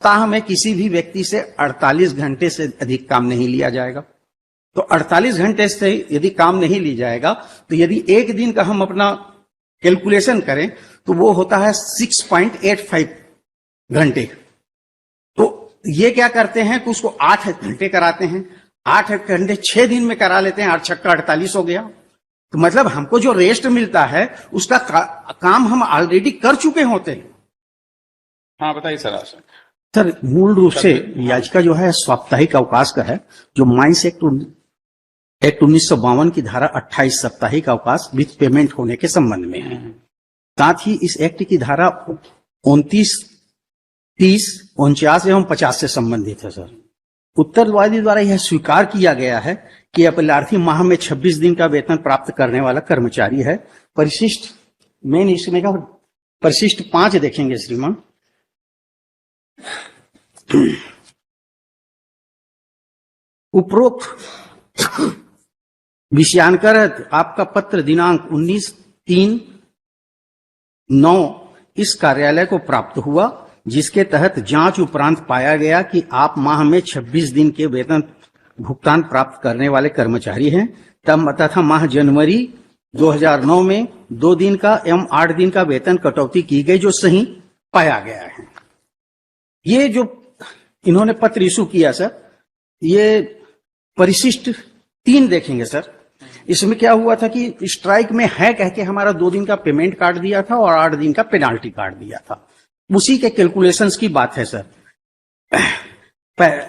सप्ताह में किसी भी व्यक्ति से 48 घंटे से अधिक काम नहीं लिया जाएगा। तो 48 घंटे से यदि काम नहीं ली जाएगा तो यदि एक दिन का हम अपना कैलकुलेशन करें तो वो होता है 6.85 घंटे। तो ये क्या करते हैं कि उसको 8 घंटे कराते हैं, 8 घंटे 6 दिन में करा लेते हैं, 8 छक्का 48 हो गया। तो मतलब हमको जो रेस्ट मिलता है उसका काम हम ऑलरेडी कर चुके होते हैं। हाँ बताइए सर। सर मूल रूप से याचिका जो है साप्ताहिक अवकाश का है, जो माइंस एक्ट 1952 की धारा 28 साप्ताहिक अवकाश विथ पेमेंट होने के संबंध में है। साथ ही इस एक्ट की धारा 29, 30, 49 एवं 50 से संबंधित है। सर उत्तरवादी द्वारा यह स्वीकार किया गया है कि अपलार्थी माह में 26 दिन का वेतन प्राप्त करने वाला कर्मचारी है। परिशिष्ट मेन इसमें का परिशिष्ट 5 देखेंगे श्रीमान। उपरोक्त विषयांतर्गत आपका पत्र दिनांक 19/3/9 इस कार्यालय को प्राप्त हुआ, जिसके तहत जांच उपरांत पाया गया कि आप माह में 26 दिन के वेतन भुगतान प्राप्त करने वाले कर्मचारी हैं। तथा माह जनवरी 2009 में 2 दिन का एवं 8 दिन का वेतन कटौती की गई, जो सही पाया गया है। ये जो इन्होंने पत्र इशू किया सर, ये परिशिष्ट 3 देखेंगे सर। इसमें क्या हुआ था कि स्ट्राइक में है कह के हमारा 2 दिन का पेमेंट काट दिया था और 8 दिन का पेनाल्टी काट दिया था। उसी के कैलकुलेशंस की बात है सर।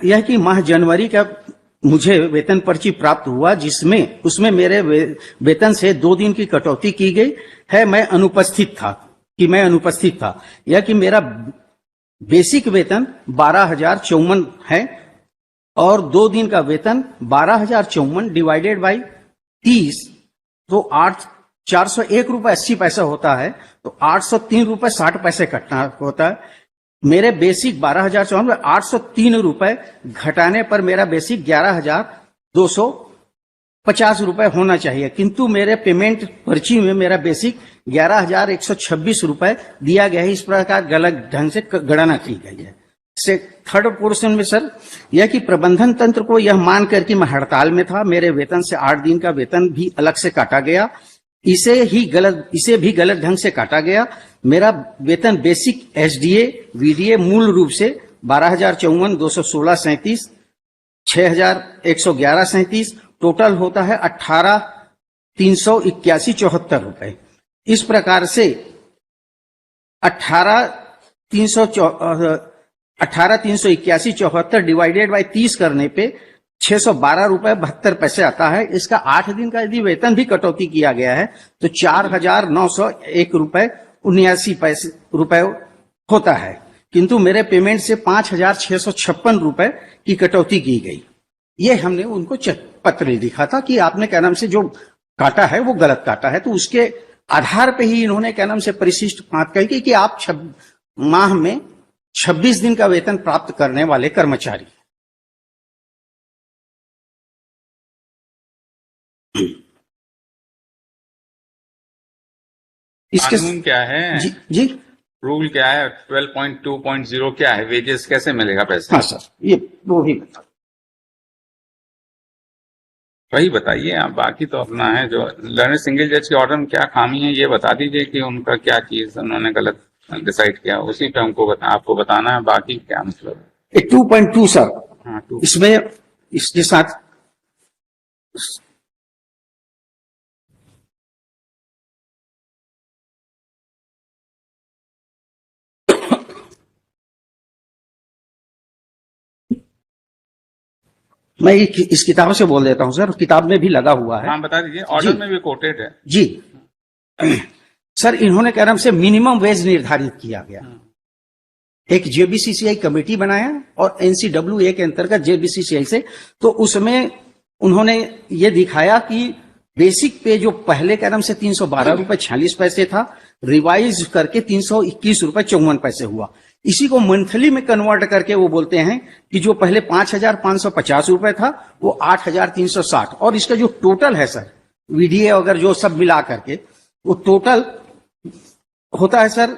यह कि माह जनवरी का मुझे वेतन पर्ची प्राप्त हुआ, जिसमें उसमें मेरे वेतन से 2 दिन की कटौती की गई है। मैं अनुपस्थित था यह कि मेरा बेसिक वेतन 12,054 है और 2 दिन का वेतन 12,054 डिवाइडेड बाई 30 तो 401 रुपए 80 पैसा होता है। तो 803 रुपए 60 पैसे कटना होता है। मेरे बेसिक 12,054 803 रुपए घटाने पर मेरा बेसिक 11,250 रुपए होना चाहिए, किंतु मेरे पेमेंट पर्ची में मेरा बेसिक 11,126 रुपए दिया गया है। इस प्रकार गलत ढंग से गणना की गई है। से थर्ड पोर्शन में सर यह कि प्रबंधन तंत्र को यह मानकर कि मैं हड़ताल में था, मेरे वेतन से 8 दिन का वेतन भी अलग से काटा गया, इसे भी गलत ढंग से काटा गया। मेरा वेतन बेसिक एसडीए वीडीए मूल रूप से 12,054, 216, 37, 6,111, टोटल होता है 18,381, रुपए। इस प्रकार से 18,381 डिवाइडेड बाई 30 करने पे 612 रुपए 72 पैसे आता है। इसका 8 दिन का यदि वेतन भी कटौती किया गया है तो 4,901 रुपए 79 रुपए होता है, किंतु मेरे पेमेंट से 5,656 रुपए की कटौती की गई। ये हमने उनको पत्र लिखा था कि आपने क्या नाम से जो काटा है वो गलत काटा है। तो उसके आधार पे ही इन्होंने क्या नाम से परिशिष्ट 5 कही कि आप माह में 26 दिन का वेतन प्राप्त करने वाले कर्मचारी। इसके कानून क्या है जी रूल क्या है 12.2.0 क्या है, वेजेस कैसे मिलेगा पैसे? हाँ सर ये वो भी वही बताइए आप। बाकी तो अपना है जो लर्नर सिंगल जज के ऑर्डर में क्या खामी है ये बता दीजिए कि उनका क्या चीज उन्होंने गलत डिसाइड किया, उसी पे हमको आपको बताना है। बाकी क्या मतलब 2.2 सर। हाँ 2 इसमें इसके साथ मैं इस किताब से बोल देता हूं सर, किताब में भी लगा हुआ है। हाँ बता दीजिए, ऑर्डर में भी कोटेड है जी। सर इन्होंने क्या नाम से मिनिमम वेज निर्धारित किया गया, एक जेबीसीसीआई कमेटी बनाया और एनसीडब्ल्यूए के अंतर्गत जेबीसीसीआई से, तो उसमें उन्होंने ये दिखाया कि बेसिक पे जो पहले क्या नाम से 312 रुपए 46 पैसे था, रिवाइज करके 321 रुपए 54 पैसे हुआ। इसी को मंथली में कन्वर्ट करके वो बोलते हैं कि जो पहले 5,550 रुपए था वो 8,360, और इसका जो टोटल है सर वीडीए अगर जो सब मिला करके वो टोटल होता है सर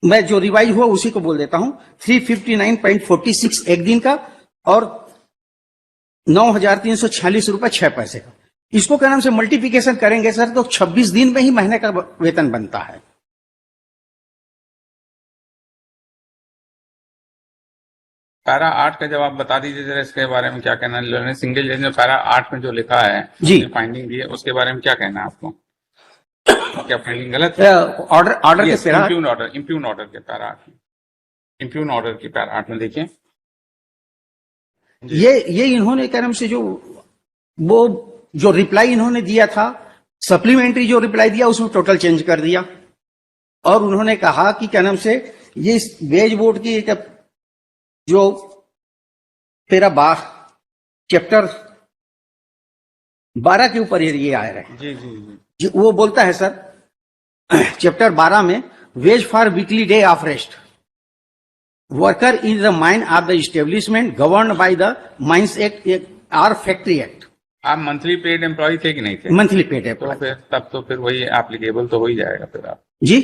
मैं जो रिवाइज हुआ उसी को बोल देता हूं, 359.46 एक दिन का और 9,346 रुपए 6 पैसे का। इसको क्या नाम से मल्टीप्लिकेशन करेंगे सर तो 26 दिन में ही महीने का वेतन बनता है। पैरा 8 का जवाब बता दीजिए जरा, इसके बारे में क्या कहना है। लर्निंग सिंगल जज ने पैरा 8 में जो लिखा है जी, फाइंडिंग दी है, उसके बारे में क्या कहना है आपको? क्या फाइंडिंग गलत है? ऑर्डर के पैरा इम्प्यून ऑर्डर के पैरा 8 में, इम्प्यून ऑर्डर के पैरा 8 में देखिए, ये इन्होंने क्या नाम से वो जो रिप्लाई इन्होंने दिया था, सप्लीमेंट्री जो रिप्लाई दिया उसमें टोटल चेंज कर दिया। और उन्होंने कहा कि क्या नाम से ये वेज बोर्ड की जो तेरा चैप्टर 12 के ऊपर ये आ रहे हैं। जी जी जी, वो बोलता है सर चैप्टर 12 में, ways for weekly day of rest worker in the mine of the establishment govern by the mines act और फैक्ट्री एक्ट। आप मंथली पेड एम्प्लॉय थे कि नहीं थे? मंथली पेड है तो फिर तब तो फिर वही एप्लीकेबल तो हो ही जाएगा फिर आप जी।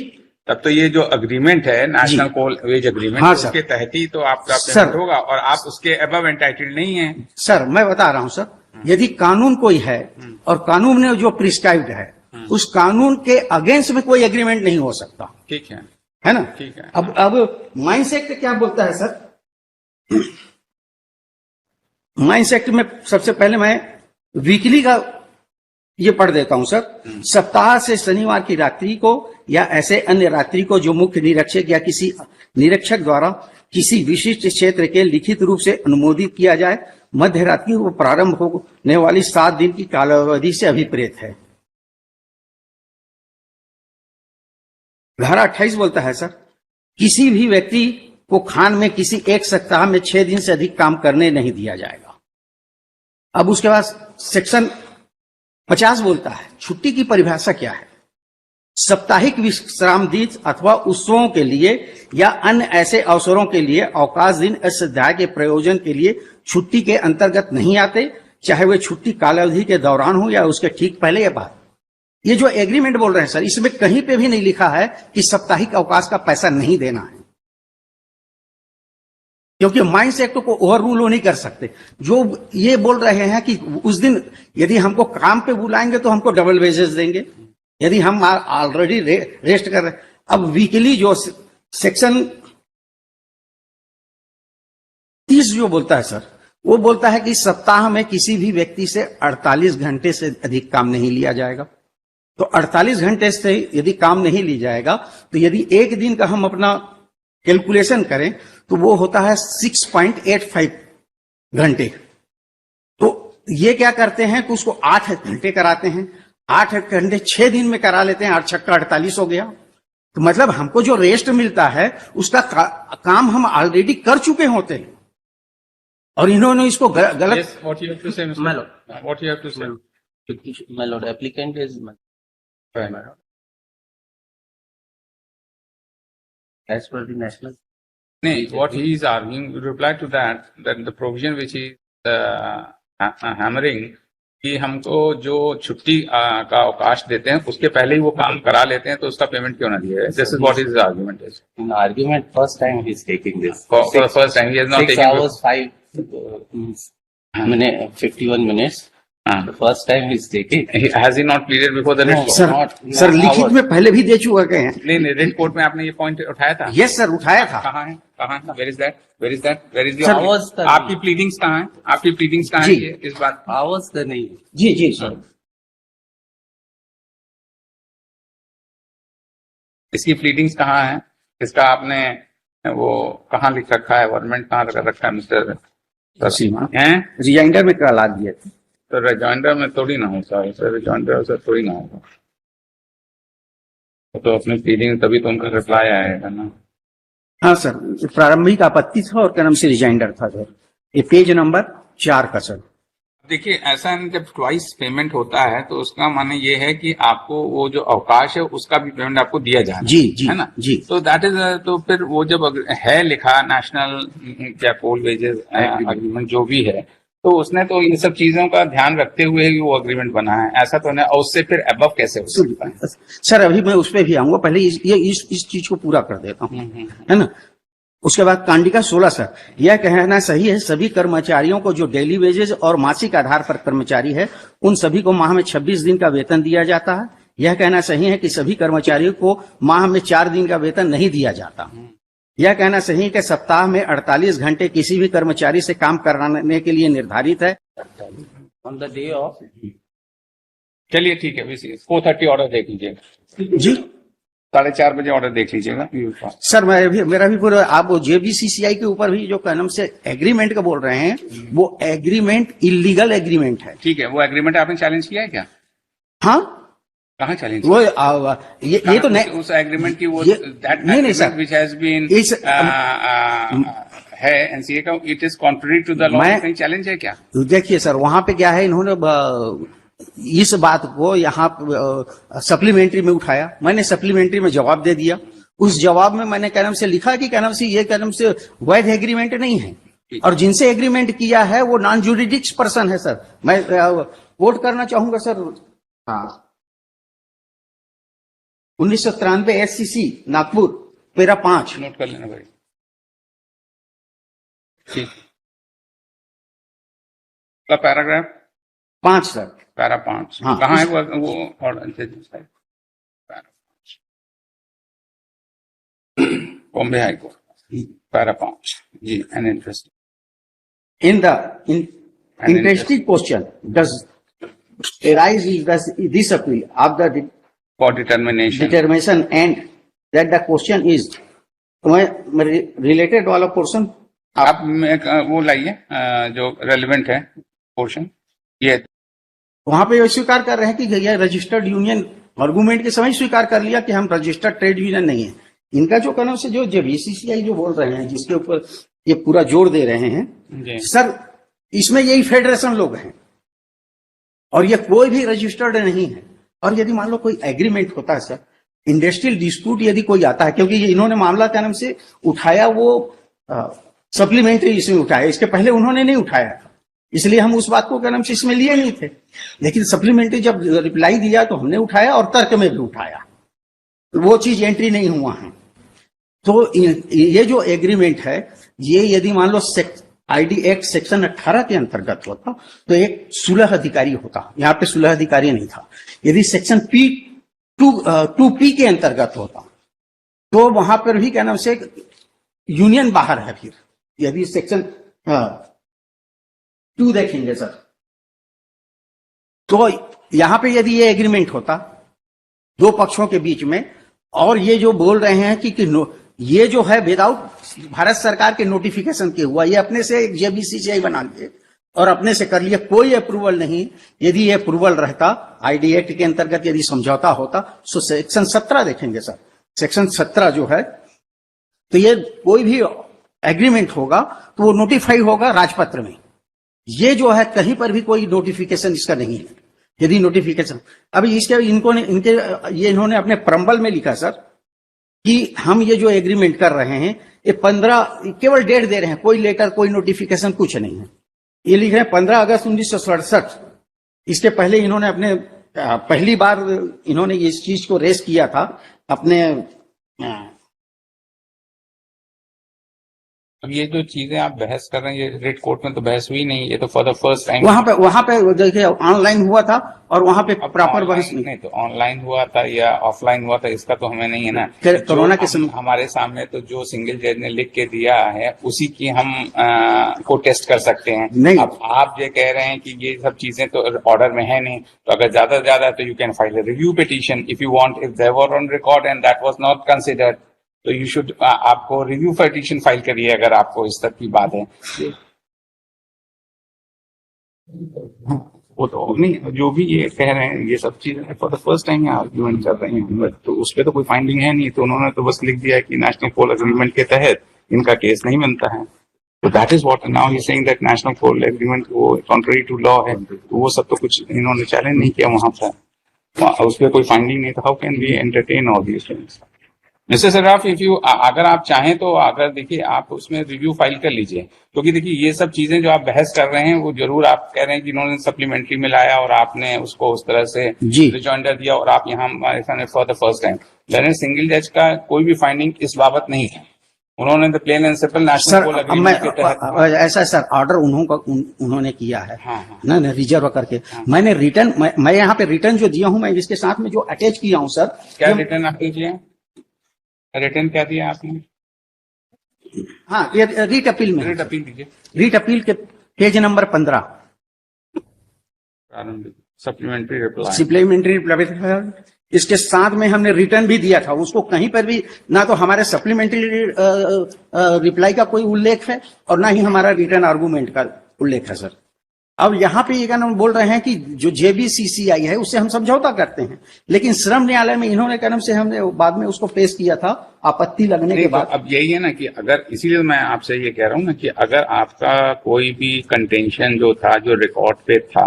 तब तो ये जो अग्रीमेंट है नेशनल कोल वेज अग्रीमेंट, हाँ, उसके तहत ही तो आपका सर पेमेंट होगा, और आप उसके अबव एंटाइटल्ड नहीं है। सर मैं बता रहा हूं सर, यदि कानून कोई है और कानून ने जो प्रिस्क्राइब्ड है उस कानून के अगेंस्ट में कोई एग्रीमेंट नहीं हो सकता। ठीक है ना? ठीक है। अब माइंस एक्ट क्या बोलता है सर? माइंस एक्ट में सबसे पहले मैं वीकली का ये पढ़ देता हूं सर। सप्ताह से शनिवार की रात्रि को या ऐसे अन्य रात्रि को जो मुख्य निरीक्षक या किसी निरीक्षक द्वारा किसी विशिष्ट क्षेत्र के लिखित रूप से अनुमोदित किया जाए, मध्य रात्रि को प्रारंभ होने वाली 7 दिन की कालावधि से अभिप्रेत है। धारा 28 बोलता है सर, किसी भी व्यक्ति को खान में किसी एक सप्ताह में 6 दिन से अधिक काम करने नहीं दिया जाएगा। अब उसके बाद सेक्शन 50 बोलता है, छुट्टी की परिभाषा क्या है? साप्ताहिक विश्राम दिन अथवा उत्सवों के लिए या अन्य ऐसे अवसरों के लिए अवकाश दिन इस अध्याय के प्रयोजन के लिए छुट्टी के अंतर्गत नहीं आते, चाहे वे छुट्टी कालावधि के दौरान हो या उसके ठीक पहले या बाद। ये जो एग्रीमेंट बोल रहे हैं सर, इसमें कहीं पे भी नहीं लिखा है कि साप्ताहिक अवकाश का पैसा नहीं देना है, क्योंकि माइंस एक्ट को ओवर रूल नहीं कर सकते। जो ये बोल रहे हैं कि उस दिन यदि हमको काम पे बुलाएंगे तो हमको डबल वेजेस देंगे, यदि हम ऑलरेडी रेस्ट कर रहे हैं। अब वीकली जो सेक्शन 30 जो बोलता है सर, वो बोलता है कि सप्ताह में किसी भी व्यक्ति से 48 घंटे से अधिक काम नहीं लिया जाएगा। तो 48 घंटे से यदि काम नहीं लिया जाएगा तो यदि एक दिन का हम अपना कैलकुलेशन करें तो वो होता है 6.85 घंटे। तो ये क्या करते हैं कि उसको 8 घंटे कराते हैं, 8 घंटे 6 दिन में करा लेते हैं, 8 छक्का 48 हो गया। तो मतलब हमको जो रेस्ट मिलता है उसका काम हम ऑलरेडी कर चुके होते हैं, और इन्होंने इसको गलत। Yes, what you have to say, Mr. My lord. What you have to say? My lord, applicant is Right. as per the national. No, what he is arguing, you reply to that the provision which is hammering कि हमको जो छुट्टी का अवकाश देते हैं उसके पहले ही वो काम करा लेते हैं, तो उसका पेमेंट क्यों ना दिया जाए? This is what his argument is. In argument, first time he is taking this. For the first time, he has not 6 taken. hours, 51 minutes. The first time he is taking. Has he not pleaded before the No. red court? Sir not- sir not लिखित ours. में पहले भी दे चुके हैं। नहीं, red court में आपने ये पॉइंट उठाया था? यस सर, उठाया था। कहाँ है? Where is that? Where is that? Where is the? Sir, hours का आपकी प्लीडिंग्स कहाँ है? आपकी प्लीडिंग्स कहाँ है जी। ये इस बात? Hours का नहीं है. जी जी सर। इसकी प्लीडिंग्स कहाँ है? इसका आपने वो कहाँ लिख रखा है? गवर्नमेंट कहाँ रखा है मिस्टर सीमा हैं? रिजाइंडर में करा दिए थे। तो रिजॉइंडर में थोड़ी ना होता है सर, रिजॉइंडर से थोड़ी ना होगा। तो अपनी प्लीडिंग तभी तो उनका रिप्लाई आएगा ना। हाँ सर, प्रारंभिक आपत्ति था और क्या नाम से रिजाइंडर था सर। ये पेज नंबर 4 का सर। देखिए, ऐसा है जब ट्वाइस पेमेंट होता है तो उसका माने ये है कि आपको वो जो अवकाश है उसका भी पेमेंट आपको दिया जाए, जी जी है ना? जी। तो दैट इज, तो फिर वो जब है लिखा नेशनल क्या कोल वेजेस अग्रीमेंट जो भी है, तो उसने तो इन सब चीजों का ध्यान रखते हुए ही वो एग्रीमेंट बना है, ऐसा तो नहीं। और उससे फिर अबव कैसे हो सकता है? सर अभी मैं उस पर भी आऊंगा, पहले इस चीज को पूरा कर देता हूँ, है ना। उसके बाद कांडिका 16 सर, यह कहना सही है सभी कर्मचारियों को जो डेली वेजेज और मासिक आधार पर कर्मचारी है उन सभी को माह में 26 दिन का वेतन दिया जाता है। यह कहना सही है कि सभी कर्मचारियों को माह में 4 दिन का वेतन नहीं दिया जाता। यह कहना सही है कि सप्ताह में 48 घंटे किसी भी कर्मचारी से काम कराने के लिए निर्धारित है। On the day of, चलिए ठीक है, 4:30 ऑर्डर देख लीजिएगा जी 4:30 बजे ऑर्डर देख लीजिएगा। सर मेरा भी पूरा, आप जेबीसीसीआई के ऊपर भी जो कलम से एग्रीमेंट का बोल रहे हैं वो एग्रीमेंट इलीगल एग्रीमेंट है। ठीक है, वो एग्रीमेंट आपने चैलेंज किया है क्या? हाँ, कहाँ चैलेंज? वो ये तो नहीं, उस एग्रीमेंट की वो नहीं सर, व्हिच हैज बीन है एनसीए का, it is contrary to the law, कहीं चैलेंज है क्या? देखिए सर वहां पे क्या है, इन्होंने इस बात को यहाँ सप्लीमेंट्री में उठाया, मैंने सप्लीमेंट्री में जवाब दे दिया। उस जवाब में मैंने कलम से लिखा कि कलम से ये कलम से वैध एग्रीमेंट नहीं है, और जिनसे एग्रीमेंट किया है वो नॉन जुडिडिक्स पर्सन है सर। मैं वोट करना चाहूंगा सर। हाँ, 1993 एससीसी नागपुर पैरा 5। नोट कर लेना भाई। ठीक, का पैराग्राफ 5 सर, पैरा 5। हाँ, कहाँ है वो order? Bombay high court para 5 जी। An interest in the interesting question does arise this appeal of the for determination determination and that the question is related वाला पोर्शन आप वो लाइए जो रेलिवेंट है पोर्शन। ये वहां पे स्वीकार कर रहे हैं कि यह रजिस्टर्ड यूनियन आर्गुमेंट के समय स्वीकार कर लिया कि हम रजिस्टर्ड ट्रेड यूनियन नहीं है। इनका जो कलम से जो बीसीसीआई जो बोल रहे हैं, जिसके ऊपर ये पूरा जोर दे रहे हैं सर, इसमें यही फेडरेशन लोग हैं और ये कोई भी रजिस्टर्ड नहीं है। और यदि मान लो कोई एग्रीमेंट होता है सर, इंडस्ट्रियल डिस्प्यूट यदि कोई आता है, क्योंकि इन्होंने मामला कलम से उठाया वो सप्लीमेंट्री इसमें उठाया, इसके पहले उन्होंने नहीं उठाया, इसलिए हम उस बात को कलम से इसमें लिए नहीं थे। लेकिन सप्लीमेंट्री जब रिप्लाई दिया तो हमने उठाया और तर्क में भी उठाया, वो चीज एंट्री नहीं हुआ है। तो ये जो एग्रीमेंट है ये यदि मान लो आईडी एक्ट सेक्शन 18 के अंतर्गत होता तो एक सुलह अधिकारी होता, यहाँ पे सुलह अधिकारी नहीं था। यदि सेक्शन P2P के अंतर्गत होता तो वहां पर भी क्या नाम से यूनियन बाहर है। फिर यदि सेक्शन 2 देखेंगे सर, तो यहां पे यदि ये एग्रीमेंट होता दो पक्षों के बीच में, और ये जो बोल रहे हैं कि ये जो है विदाउट भारत सरकार के नोटिफिकेशन के हुआ, ये अपने से जेबीसीसीआई बना लिए और अपने से कर लिया, कोई अप्रूवल नहीं। यदि ये अप्रूवल रहता आईडी एक्ट के अंतर्गत, यदि समझौता होता, तो सेक्शन 17 देखेंगे सर, सेक्शन 17 जो है, तो ये कोई भी एग्रीमेंट होगा तो वो नोटिफाई होगा राजपत्र में। ये जो है कहीं पर भी कोई नोटिफिकेशन इसका नहीं है। यदि नोटिफिकेशन अभी इन्होंने अपने प्रम्बल में लिखा सर कि हम ये जो एग्रीमेंट कर रहे हैं ये 15 केवल डेट दे रहे हैं, कोई लेटर कोई नोटिफिकेशन कुछ नहीं है। ये लिख रहे हैं 15 अगस्त 1967। इसके पहले इन्होंने अपने पहली बार इन्होंने इस चीज को रेस किया था अपने। अब ये जो चीजें आप बहस कर रहे हैं, ये रेड कोर्ट में तो बहस हुई नहीं, ये तो फॉर द फर्स्ट टाइम वहां पे देखिए ऑनलाइन हुआ था और वहां पे प्रॉपर बहस नहीं। तो ऑनलाइन हुआ था या ऑफलाइन हुआ था इसका तो हमें नहीं है ना। कोरोना के समय हमारे सामने तो जो सिंगल जज ने लिख के दिया है उसी की हम को टेस्ट कर सकते हैं। नहीं, अब आप ये कह रहे हैं कि ये सब चीजें तो ऑर्डर में है नहीं, तो अगर ज्यादा से ज्यादा तो you can file a review petition if you want, if they were on record and that was not considered, तो यू शुड आपको रिव्यू पिटीशन फाइल करिए अगर आपको इस तक की बात है। वो तो नहीं, जो भी ये कह रहे हैं ये सब चीजें for the first time argument कर रहे हैं, तो उस पर तो कोई फाइंडिंग है नहीं। तो उन्होंने तो बस लिख दिया है कि नेशनल कोल एग्रीमेंट के तहत इनका केस नहीं बनता है। तो that is what now he saying that national coal agreement वो कॉन्ट्ररी टू लॉ है। तो वो सब तो कुछ इन्होंने चैलेंज नहीं किया वहां पर, उस पर कोई फाइंडिंग नहीं था। How can we entertain all these things? Mister Saraf, if you अगर आप चाहें तो अगर देखिए आप उसमें रिव्यू फाइल कर लीजिए, क्योंकि देखिए ये सब चीजें जो आप बहस कर रहे हैं वो जरूर आप कह रहे हैं कि इन्होंने सप्लीमेंट्री में लाया और आपने उसको उस तरह से जी। रिजॉइंडर दिया और आप यहाँ हमारे सामने for the first time. Learned single जज का कोई भी फाइंडिंग इस बाबत नहीं है। उन्होंने the plain and simple national सर पोल मैं एग्रीमेंट के तहत ऐसा सर ऑर्डर उन्होंने किया है हाँ। ना रिजर्व करके। मैंने रिटर्न मैं यहाँ पे रिटर्न जो दिया हूँ, मैं इसके साथ में जो अटैच किया हूँ सर। क्या रिटर्न आपने दिया? रिटर्न क्या दिया आपने? हाँ, ये रीट अपील में, रिट अपील दीजिए, रीट अपील के page number 15 supplementary reply. Supplementary reply. इसके साथ में हमने रिटर्न भी दिया था, उसको कहीं पर भी ना तो हमारे सप्लीमेंट्री रिप्लाई का कोई उल्लेख है और ना ही हमारा रिटर्न आर्गूमेंट का उल्लेख है सर। अब यहाँ पे ये क्या नाम बोल रहे हैं कि जो JBCCI है उससे हम समझौता करते हैं, लेकिन श्रम न्यायालय में इन्होंने क्या नाम से हमने बाद में उसको पेश किया था आपत्ति लगने के बाद। अब यही है ना कि अगर, इसीलिए मैं आपसे ये कह रहा हूँ ना कि अगर आपका कोई भी कंटेंशन जो था जो रिकॉर्ड पे था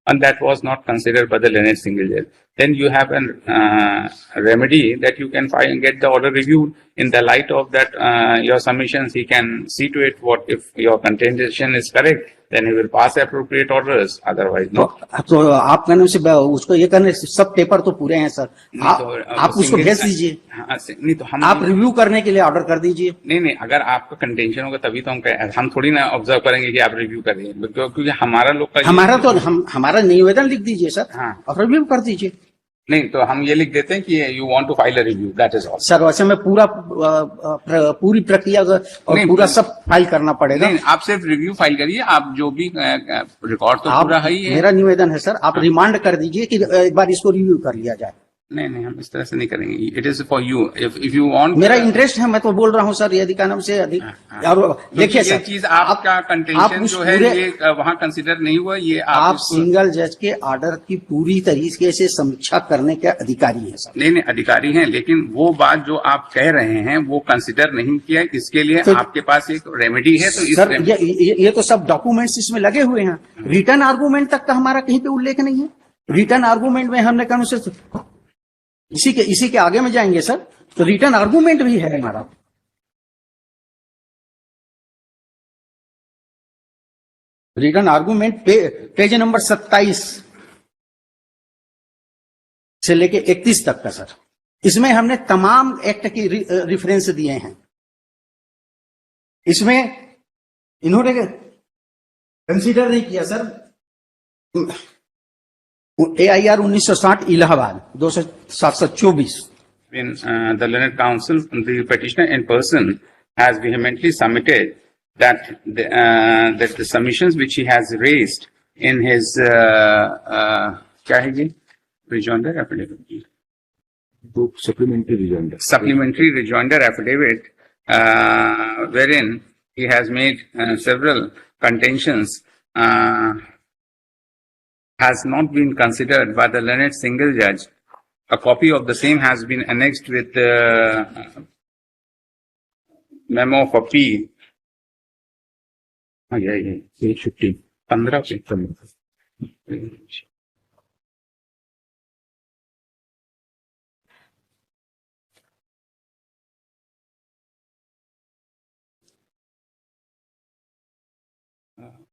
and that was not considered by the Learned Single Judge, then you have a remedy that you can file and get the order reviewed in the light of that your submissions. He can see to it what if your contention is correct, then he will pass appropriate orders. Otherwise, no. तो आप कहने से उसको ये करने सब paper तो पूरे हैं सर, आप उसको भेज दीजिए। हाँ, नहीं तो हम आप रिव्यू करने के लिए ऑर्डर कर दीजिए। नहीं, अगर आपका कंटेंशन होगा तभी तो हम थोड़ी ना ऑब्जर्व करेंगे कि आप रिव्यू करिए, क्योंकि हमारा लोग का हमारा निवेदन लिख दीजिए सर। हाँ। और रिव्यू कर दीजिए। नहीं तो हम ये लिख देते हैं कि you want to file a review, that is all. Sir वैसे में पूरी प्रक्रिया और पूरा सब फाइल करना पड़ेगा। नहीं, आप सिर्फ रिव्यू फाइल करिए, आप जो भी रिकॉर्ड तो पूरा है ही है। मेरा निवेदन है सर, आप रिमांड कर दीजिए कि एक बार इसको रिव्यू कर लिया जाए। नहीं, हम इस तरह से नहीं करेंगे। It is for you, if you want. मेरा इंटरेस्ट है, मैं तो बोल रहा हूँ सर, यदि का नाम से अधिक। और देखिए ये चीज आपका कंटेंशन जो है ये वहाँ कंसिडर नहीं हुआ, ये आप सिंगल जज के ऑर्डर की पूरी तरीके से समीक्षा करने के अधिकारी हैं सर। नहीं, अधिकारी हैं, लेकिन वो बात जो आप कह रहे हैं वो कंसिडर नहीं किया, इसके लिए तो आपके पास एक रेमेडी है। तो सर ये तो सब डॉक्यूमेंट्स इसमें लगे हुए हैं। रिटर्न आर्गूमेंट तक का हमारा कहीं पे उल्लेख नहीं है। रिटर्न आर्गूमेंट में हमने कहा से इसी के आगे में जाएंगे सर, तो रिटर्न आर्गूमेंट भी है हमारा। रिटर्न आर्गूमेंट पेज नंबर 27 से लेके 31 तक का सर। इसमें हमने तमाम एक्ट की रिफरेंस दिए हैं। इसमें इन्होंने कंसीडर नहीं किया sir AIR 1960 Allahabad 2724। When the learned counsel, the petitioner in person has vehemently submitted that the submissions which he has raised in his क्या है ये rejoinder affidavit, supplementary rejoinder affidavit, wherein he has made several contentions, has not been considered by the learned single judge. A copy of the same has been annexed with the memo of appeal. ये 15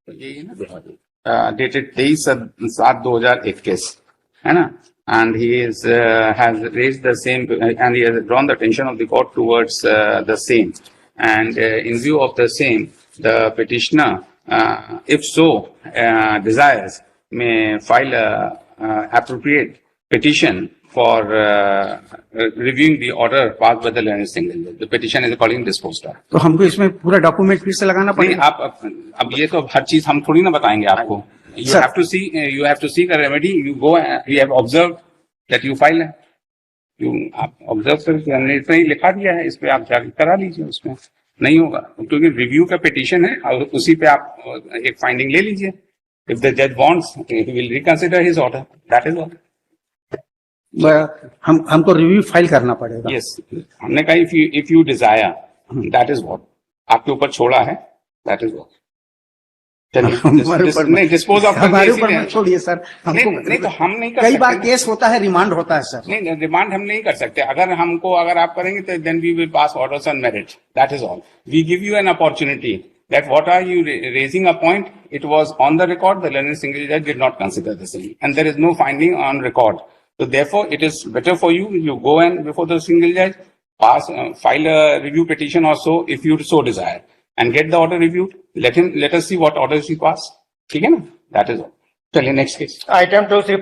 पे यही है ना, dated 23/7/2021 है ना, and he is has raised the same and he has drawn the attention of the court towards the same, and in view of the same, the petitioner, if so desires, may file a appropriate petition for reviewing the order passed by the learned single judge. The petition is accordingly disposed of. तो हमको इसमें पूरा document फिर से लगाना पड़ेगा। आप अब ये तो हर चीज हम थोड़ी ना बताएंगे आपको। You have to see, you have to seek a remedy. You go, you have observed that you file है, आप ऑब्जर्व करके हमने इतना ही लिखा दिया है, इस पे आप जाकर करा लीजिए। उसमें नहीं होगा क्योंकि रिव्यू का पिटीशन है और उसी पे आप एक फाइंडिंग ले लीजिए। इफ द जज wants he will reconsider his order, that is all. हमको रिव्यू फाइल करना पड़ेगा। यस, हमने कहा if you desire, that is what आपके ऊपर छोड़ा है, दैट इज व्हाट। चलिए नहीं डिस्पोज ऑफ हमारे ऊपर मत छोड़िए सर, हमको नहीं तो हम नहीं कर कई बार सकते। केस होता है, रिमांड होता है सर। नहीं रिमांड हम नहीं कर सकते। अगर आप करेंगे तो then we will pass orders on merit, that is all. We give you an opportunity that what are you raising a point, it was on the record, the learning single जज did not consider the same and there is no finding on record. So therefore, it is better for you. You go and before the single judge, file a review petition or so if you so desire, and get the order reviewed. Let us see what orders he pass. ठीक है ना? That is all. चलिए next case. Item 2, Sri